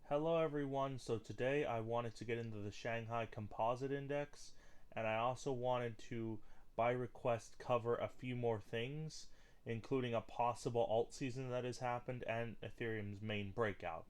Hello everyone, so today I wanted to get into the Shanghai Composite Index, and I also wanted to, by request, cover a few more things, including a possible alt season that has happened and Ethereum's main breakout.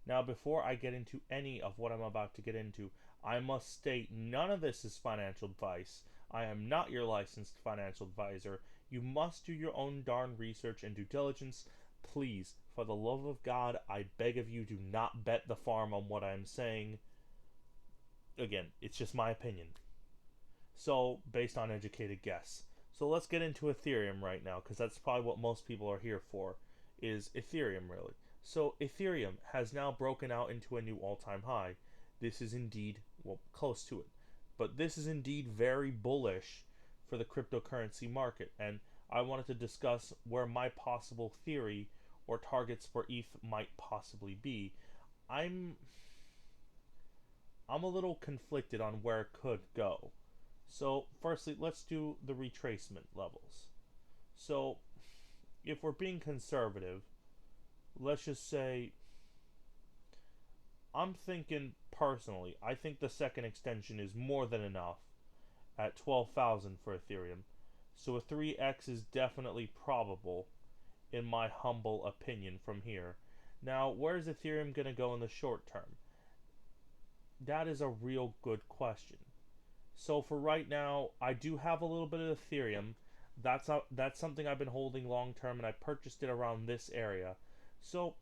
Now, before I get into any of what I'm about to get into, I must state none of this is financial advice. I am not your licensed financial advisor. You must do your own darn research and due diligence. Please, for the love of God, I beg of you, do not bet the farm on what I'm saying. Again, it's just my opinion. So, based on educated guess. So let's get into Ethereum right now, because that's probably what most people are here for, is Ethereum really. So Ethereum has now broken out into a new all-time high. This is indeed, well, close to it. But this is indeed very bullish for the cryptocurrency market, and I wanted to discuss where my possible theory or targets for ETH might possibly be. I'm I'm a little conflicted on where it could go. So, firstly, let's do the retracement levels. So, if we're being conservative, let's just say I'm thinking personally, I think the second extension is more than enough at 12,000 for Ethereum. So a 3x is definitely probable in my humble opinion from here. Now, where's Ethereum going to go in the short term? That is a real good question. So for right now, I do have a little bit of Ethereum. That's something I've been holding long term, and I purchased it around this area. So,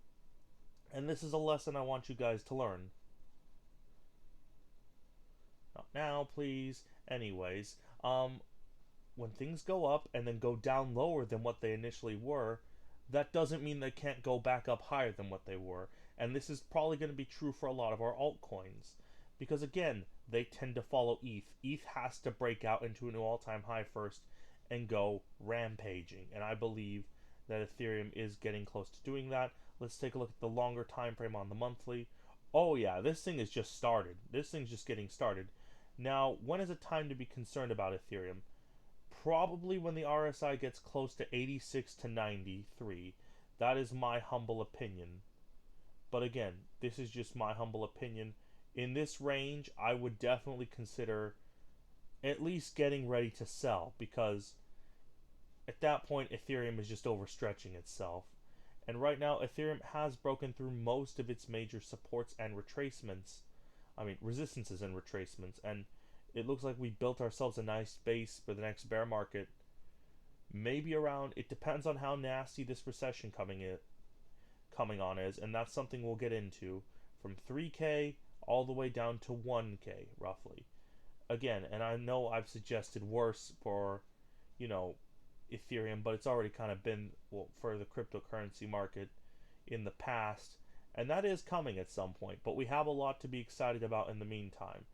and this is a lesson I want you guys to learn. Not now, please. Anyways, when things go up and then go down lower than what they initially were, that doesn't mean they can't go back up higher than what they were. And this is probably going to be true for a lot of our altcoins. Because again, they tend to follow ETH. ETH has to break out into a new all-time high first and go rampaging. And I believe that Ethereum is getting close to doing that. Let's take a look at the longer time frame on the monthly. Oh yeah, this thing is just started. This thing's just getting started. Now, when is it time to be concerned about Ethereum? Probably when the RSI gets close to 86 to 93. That is my humble opinion. But again, this is just my humble opinion. In this range, I would definitely consider at least getting ready to sell, because at that point, Ethereum is just overstretching itself. And right now, Ethereum has broken through most of its major supports and retracements. I mean, resistances and retracements. And it looks like we built ourselves a nice base for the next bear market. Maybe around, it depends on how nasty this recession coming on is, and that's something we'll get into, from 3K all the way down to 1K roughly. Again, and I know I've suggested worse for, you know, Ethereum, but it's already kind of been, well, for the cryptocurrency market in the past, and that is coming at some point, but we have a lot to be excited about in the meantime.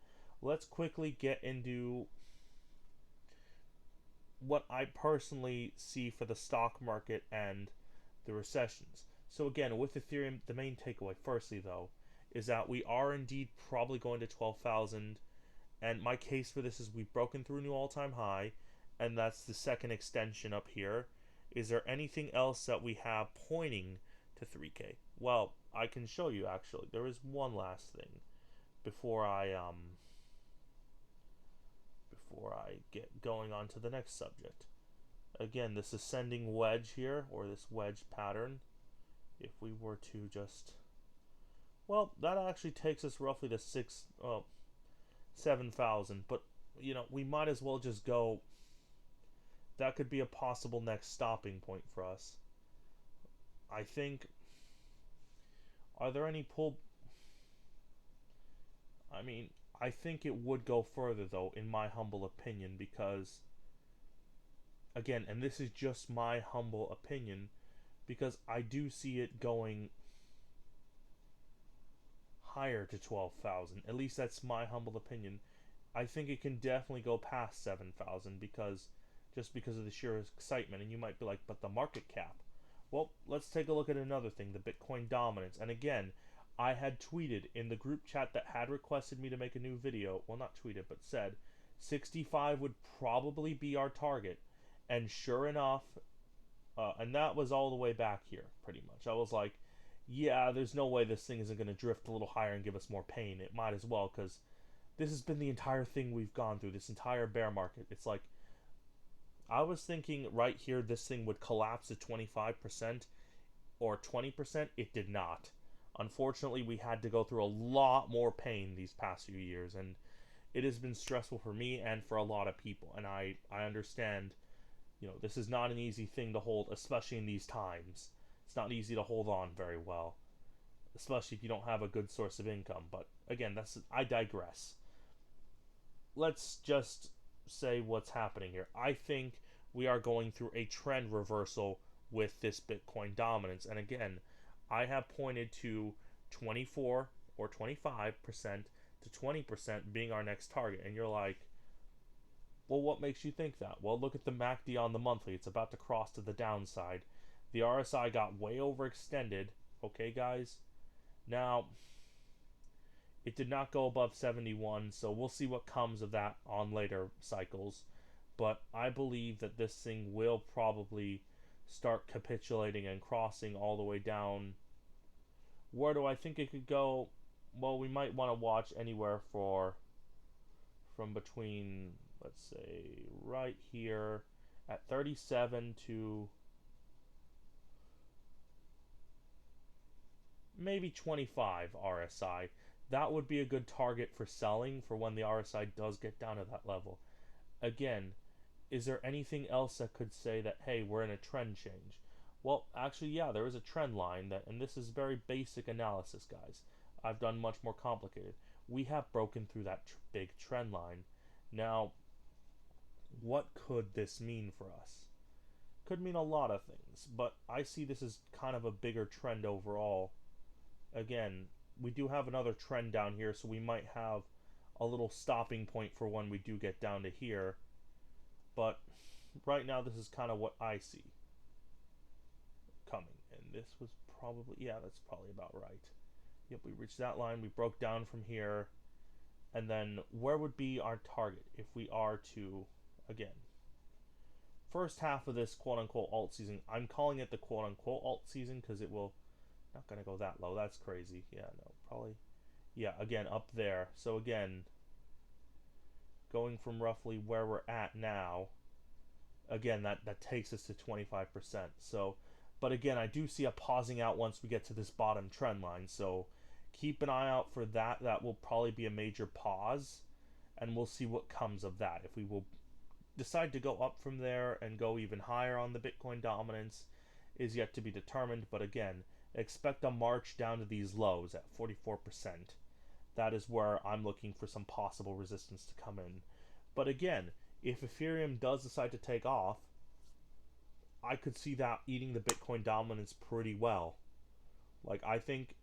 Let's quickly get into what I personally see for the stock market and the recessions. So again, with Ethereum, the main takeaway, firstly though, is that we are indeed probably going to 12,000, and my case for this is we've broken through a new all-time high, and that's the second extension up here. Is there anything else that we have pointing to 3K? Well, I can show you actually. There is one last thing before I get going on to the next subject. Again, this ascending wedge here, or this wedge pattern, if we were to just, well, that actually takes us roughly to 7,000, but you know, we might as well just go. That could be a possible next stopping point for us. I think, are there any pull? I mean, I think it would go further though, in my humble opinion, because again, and this is just my humble opinion, because I do see it going higher to 12,000. At least that's my humble opinion. I think it can definitely go past 7,000, because just because of the sheer excitement. And you might be like, but the market cap. Well, let's take a look at another thing, the Bitcoin dominance. And again, I had tweeted in the group chat that had requested me to make a new video, well, not tweeted, but said 65 would probably be our target. And sure enough, and that was all the way back here, pretty much. I was like, yeah, there's no way this thing isn't going to drift a little higher and give us more pain. It might as well, because this has been the entire thing we've gone through, this entire bear market. It's like, I was thinking right here this thing would collapse to 25% or 20%. It did not. Unfortunately, we had to go through a lot more pain these past few years, and it has been stressful for me and for a lot of people. And I understand, this is not an easy thing to hold, especially in these times. It's not easy to hold on very well, especially if you don't have a good source of income. But again, I digress. Let's just say what's happening here. I think we are going through a trend reversal with this Bitcoin dominance. And again, I have pointed to 24 or 25% to 20% being our next target. And you're like, well, what makes you think that? Well, look at the MACD on the monthly. It's about to cross to the downside. The RSI got way overextended. Okay, guys? Now, it did not go above 71, so we'll see what comes of that on later cycles. But I believe that this thing will probably start capitulating and crossing all the way down. Where do I think it could go? Well, we might want to watch anywhere from between, let's say, right here at 37 to maybe 25 RSI. That would be a good target for selling for when the RSI does get down to that level. Again, is there anything else that could say that, hey, we're in a trend change? Well, actually, yeah, there is a trend line that, and this is very basic analysis, guys. I've done much more complicated. We have broken through that big trend line. Now, what could this mean for us? Could mean a lot of things, but I see this as kind of a bigger trend overall. Again, we do have another trend down here, so we might have a little stopping point for when we do get down to here. But right now, this is kind of what I see coming. And this was probably, yeah, that's probably about right. Yep, we reached that line. We broke down from here. And then where would be our target if we are to, again, first half of this quote-unquote alt season. I'm calling it the quote-unquote alt season because it will, not going to go that low. That's crazy. Yeah, no, probably, yeah, again, up there. So again, going from roughly where we're at now, again, that takes us to 25%. So, but again, I do see a pausing out once we get to this bottom trend line. So keep an eye out for that. That will probably be a major pause, and we'll see what comes of that. If we will decide to go up from there and go even higher on the Bitcoin dominance is yet to be determined. But again, expect a march down to these lows at 44%. That is where I'm looking for some possible resistance to come in. But again, if Ethereum does decide to take off, I could see that eating the Bitcoin dominance pretty well. Like, I think,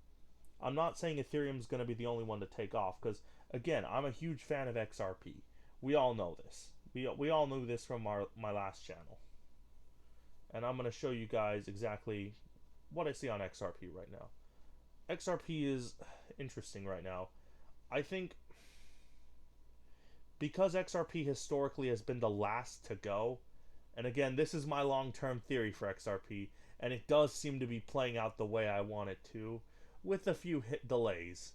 I'm not saying Ethereum's going to be the only one to take off, because, again, I'm a huge fan of XRP. We all know this. We all knew this from my last channel. And I'm going to show you guys exactly what I see on XRP right now. XRP is interesting right now. I think because XRP historically has been the last to go, and again, this is my long-term theory for XRP, and it does seem to be playing out the way I want it to, with a few hit delays.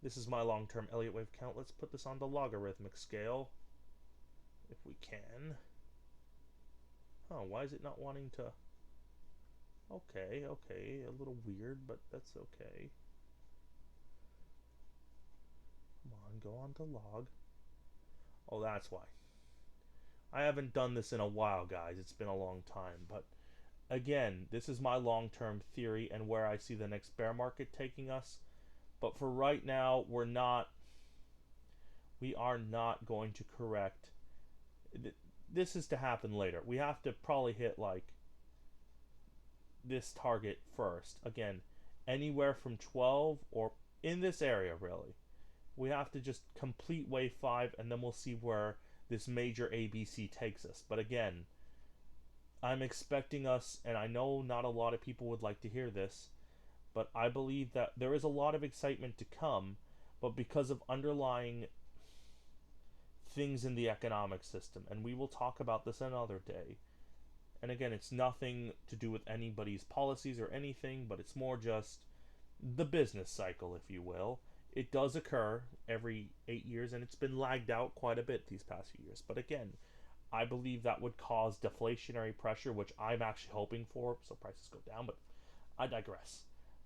This is my long-term Elliott wave count. Let's put this on the logarithmic scale, if we can. Oh, why is it not wanting to? Okay, a little weird, but that's okay. Come on, go on to log. Oh, that's why. I haven't done this in a while, guys. It's been a long time, but again, this is my long-term theory and where I see the next bear market taking us. But for right now, we are not going to correct. This is to happen later. We have to probably hit like this target first. Again, anywhere from 12 or in this area, really. We have to just complete wave 5, and then we'll see where this major ABC takes us. But again, I'm expecting us, and I know not a lot of people would like to hear this, but I believe that there is a lot of excitement to come, but because of underlying things in the economic system, and we will talk about this another day. And again, it's nothing to do with anybody's policies or anything, but it's more just the business cycle, if you will. It does occur every 8 years, and it's been lagged out quite a bit these past few years. But again, I believe that would cause deflationary pressure, which I'm actually hoping for, so prices go down, but I digress.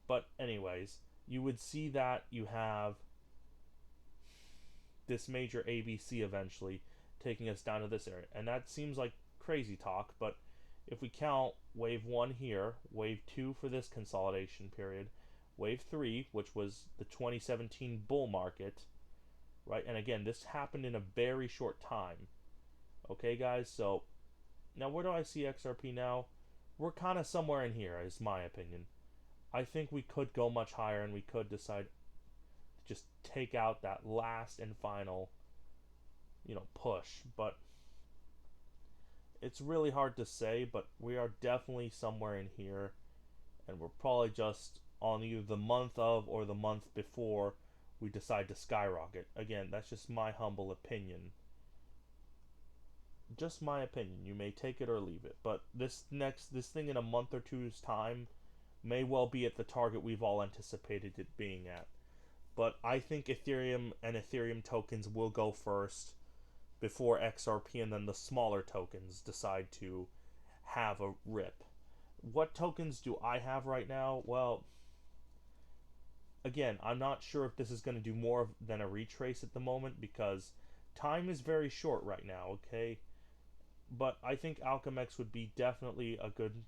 But, anyways, you would see that you have this major ABC eventually taking us down to this area. And that seems like crazy talk, but if we count wave 1 here, wave 2 for this consolidation period, wave 3, which was the 2017 bull market, right? And again, this happened in a very short time. Okay, guys, so now where do I see XRP now? We're kind of somewhere in here, is my opinion. I think we could go much higher, and we could decide to just take out that last and final, push. But it's really hard to say, but we are definitely somewhere in here, and we're probably just on either the month of or the month before we decide to skyrocket. Again, that's just my humble opinion. Just my opinion. You may take it or leave it, but this thing in a month or two's time may well be at the target we've all anticipated it being at. But I think Ethereum and Ethereum tokens will go first before XRP, and then the smaller tokens decide to have a rip. What tokens do I have right now? Well, again, I'm not sure if this is going to do more than a retrace at the moment, because time is very short right now, okay? But I think Alchemex would be definitely a good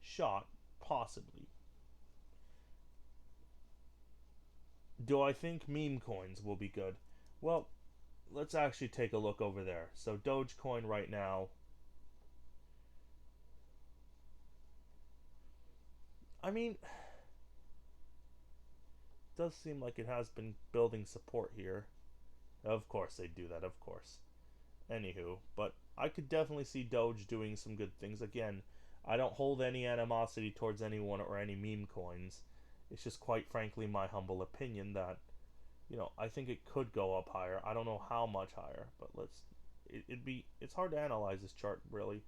shot, possibly. Do I think meme coins will be good? Well, let's actually take a look over there. So Dogecoin right now, I mean, it does seem like it has been building support here. Of course they do that, of course. Anywho, but I could definitely see Doge doing some good things. Again, I don't hold any animosity towards anyone or any meme coins. It's just quite frankly my humble opinion that, I think it could go up higher. I don't know how much higher, but it's hard to analyze this chart really.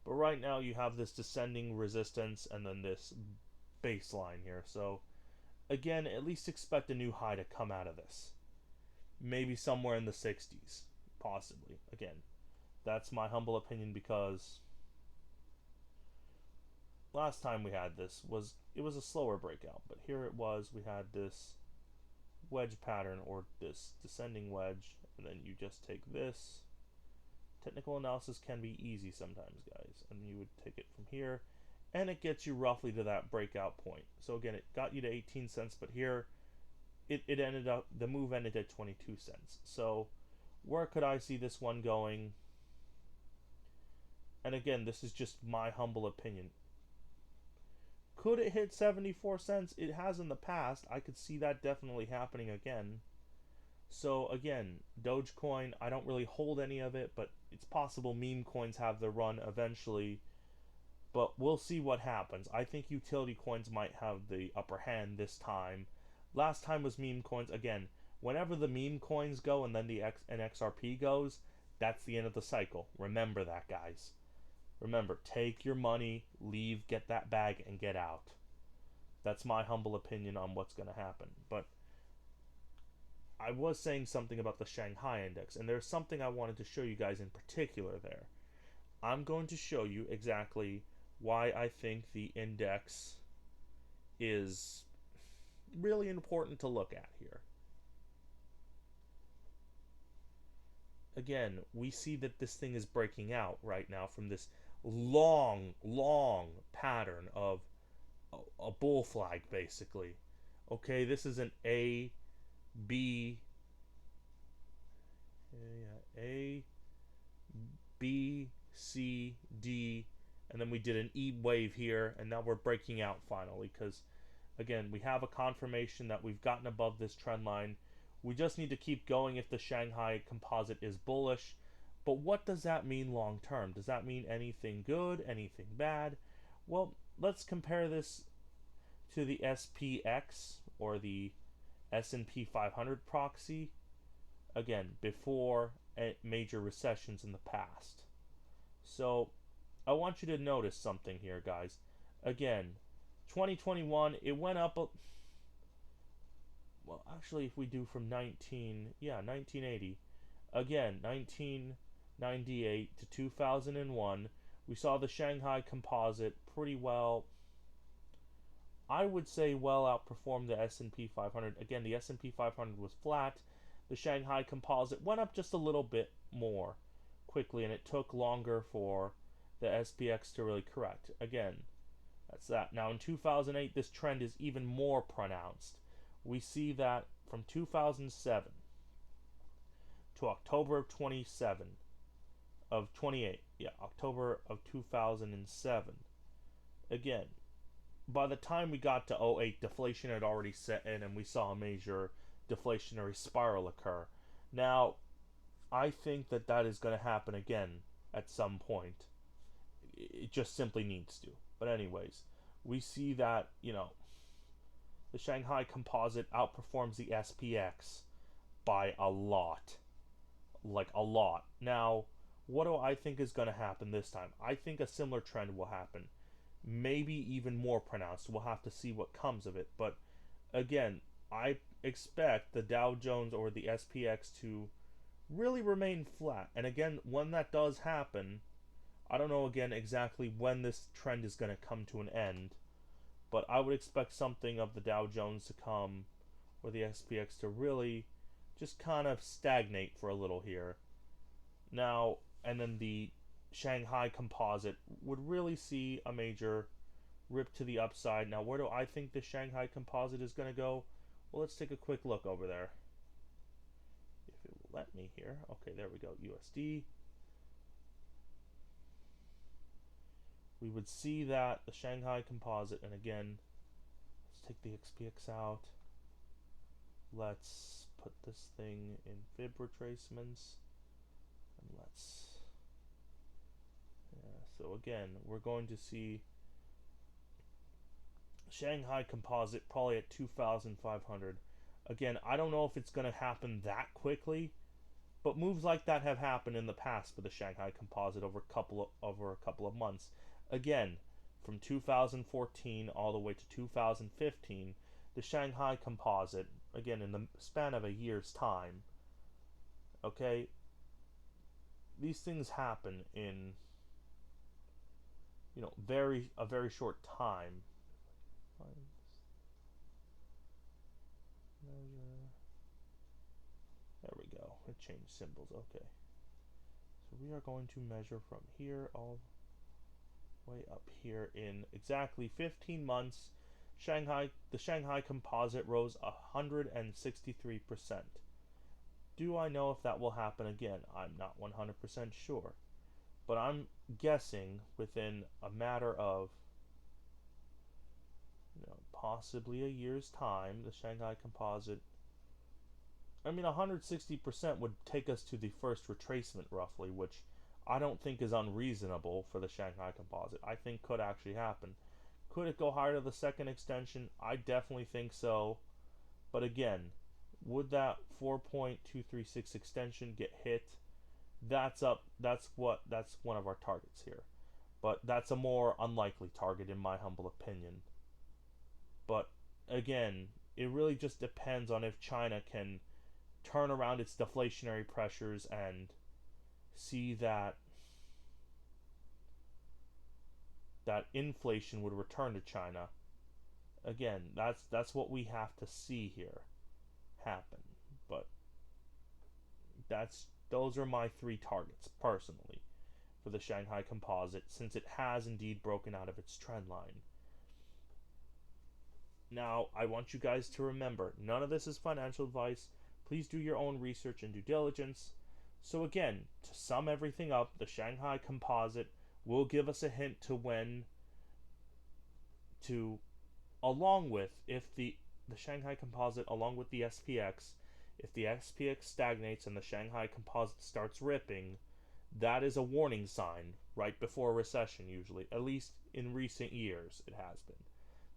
But right now you have this descending resistance and then this baseline here. So again, at least expect a new high to come out of this. Maybe somewhere in the 60s, possibly. Again, that's my humble opinion, because last time we had this it was a slower breakout, but here it was, we had this wedge pattern, or this descending wedge, and then you just take this. Technical analysis can be easy sometimes, guys, and you would take it from here, and it gets you roughly to that breakout point. So again, it got you to 18 cents, but here it ended up, the move ended at 22 cents. So where could I see this one going? And again, this is just my humble opinion. Could it hit 74 cents? It has in the past. I could see that definitely happening again. So again, Dogecoin, I don't really hold any of it, but it's possible meme coins have the run eventually. But we'll see what happens. I think utility coins might have the upper hand this time. Last time was meme coins. Again, whenever the meme coins go and then the XRP goes, that's the end of the cycle. Remember that, guys. Remember, take your money, leave, get that bag, and get out. That's my humble opinion on what's going to happen. But I was saying something about the Shanghai index, and there's something I wanted to show you guys in particular there. I'm going to show you exactly why I think the index is really important to look at here. Again, we see that this thing is breaking out right now from this long pattern of a bull flag, basically. Okay, this is an A, B, A, B, C, D, and then we did an E wave here, and now we're breaking out finally, because again, we have a confirmation that we've gotten above this trend line. We just need to keep going if the Shanghai Composite is bullish. But what does that mean long term? Does that mean anything good, anything bad? Well, let's compare this to the SPX, or the S&P 500 proxy, again, before major recessions in the past. So I want you to notice something here, guys. Again, 2021, it went up well, actually, if we do from 1980, again, 1998 to 2001, we saw the Shanghai Composite pretty well, I would say well outperform the S&P 500. Again, the S&P 500 was flat. The Shanghai Composite went up just a little bit more quickly, and it took longer for the SPX to really correct. Again, that's that. Now, in 2008, this trend is even more pronounced. We see that from 2007 to October of 27 of 28. Yeah, October of 2007. Again, by the time we got to '08, deflation had already set in and we saw a major deflationary spiral occur. Now, I think that that is going to happen again at some point. It just simply needs to. But anyways, we see that, the Shanghai Composite outperforms the SPX by a lot. Like a lot. Now, what do I think is going to happen this time? I think a similar trend will happen. Maybe even more pronounced. We'll have to see what comes of it. But again, I expect the Dow Jones or the SPX to really remain flat. And again, when that does happen, I don't know again exactly when this trend is going to come to an end, but I would expect something of the Dow Jones to come or the SPX to really just kind of stagnate for a little here. Now, and then the Shanghai Composite would really see a major rip to the upside. Now, where do I think the Shanghai Composite is going to go? Well, let's take a quick look over there. If it will let me here. Okay, there we go. USD. We would see that the Shanghai Composite, and again, let's take the XPX out. Let's put this thing in fib retracements. And so again, we're going to see Shanghai Composite probably at 2,500. Again, I don't know if it's going to happen that quickly, but moves like that have happened in the past for the Shanghai Composite over a couple of months. Again, from 2014 all the way to 2015, the Shanghai Composite, again in the span of a year's time, okay, these things happen in a very short time. There we go. It changed symbols. Okay. So we are going to measure from here all the way up here in exactly 15 months. The Shanghai Composite rose 163%. Do I know if that will happen again? I'm not 100% sure. But I'm guessing within a matter of possibly a year's time, the Shanghai Composite, 160% would take us to the first retracement roughly, which I don't think is unreasonable for the Shanghai Composite. I think could actually happen. Could it go higher to the second extension? I definitely think so. But again, would that 4.236 extension get hit? That's one of our targets here. But that's a more unlikely target in my humble opinion. But again, it really just depends on if China can turn around its deflationary pressures and see that inflation would return to China. Again, that's what we have to see here happen. But those are my three targets personally for the Shanghai Composite, since it has indeed broken out of its trend line. Now, I want you guys to remember, none of this is financial advice. Please do your own research and due diligence. So again, to sum everything up, the Shanghai Composite will give us a hint to when to, along with, if the Shanghai Composite, along with the SPX, if the SPX stagnates and the Shanghai Composite starts ripping, that is a warning sign right before a recession usually. At least in recent years it has been.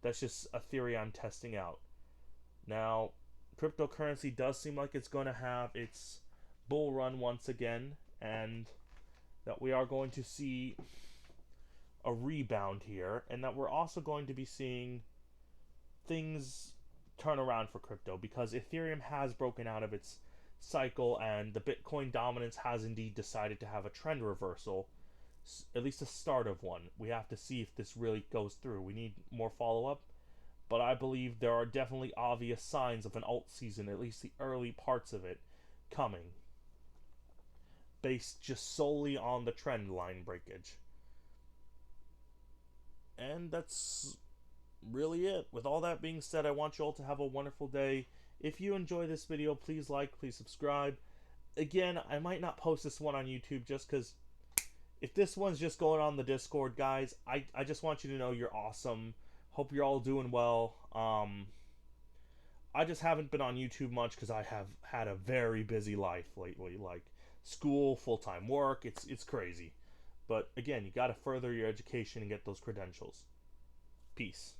That's just a theory I'm testing out. Now, cryptocurrency does seem like it's going to have its bull run once again, and that we are going to see a rebound here, and that we're also going to be seeing things turn around for crypto because Ethereum has broken out of its cycle and the Bitcoin dominance has indeed decided to have a trend reversal, at least a start of one. We have to see if this really goes through. We need more follow up, but I believe there are definitely obvious signs of an alt season, at least the early parts of it, coming, based just solely on the trend line breakage. And that's really it. With all that being said, I want you all to have a wonderful day. If you enjoy this video, please like, please subscribe. Again, I might not post this one on YouTube just because if this one's just going on the Discord, guys, I just want you to know you're awesome. Hope you're all doing well. I just haven't been on YouTube much because I have had a very busy life lately, like school, full-time work. It's crazy. But again, you got to further your education and get those credentials. Peace.